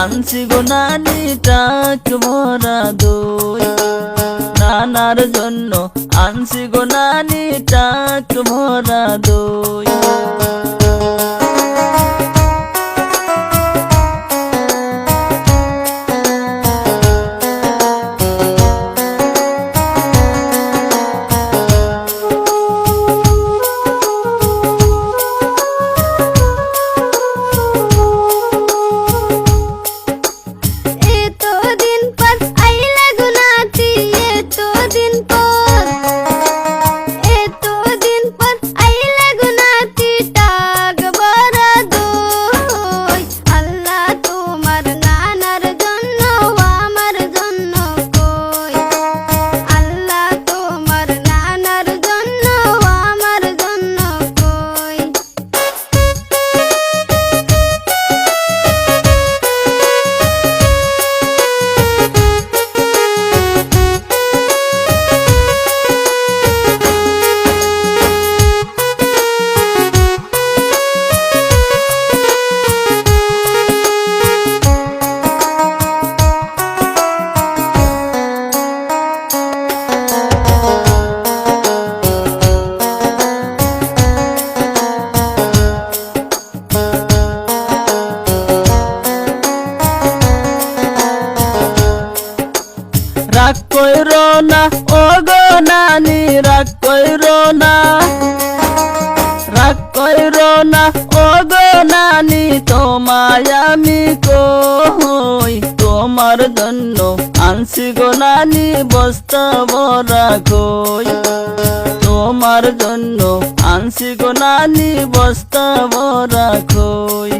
আনছি গো নানি টাক ভরা দই। নানার জন্য আনছি গো নানি টাক ভরা দই। রাগ কইরো না ও গো নানি, রাগ কইরো না, রাগ কইরো না ও গো নানি, তোমায় আমি কই তোমার জন্য আনছি গো নানি বস্তা ভরা কই। তোমার জন্য আনছি গো নানি বস্তা ভরা কই।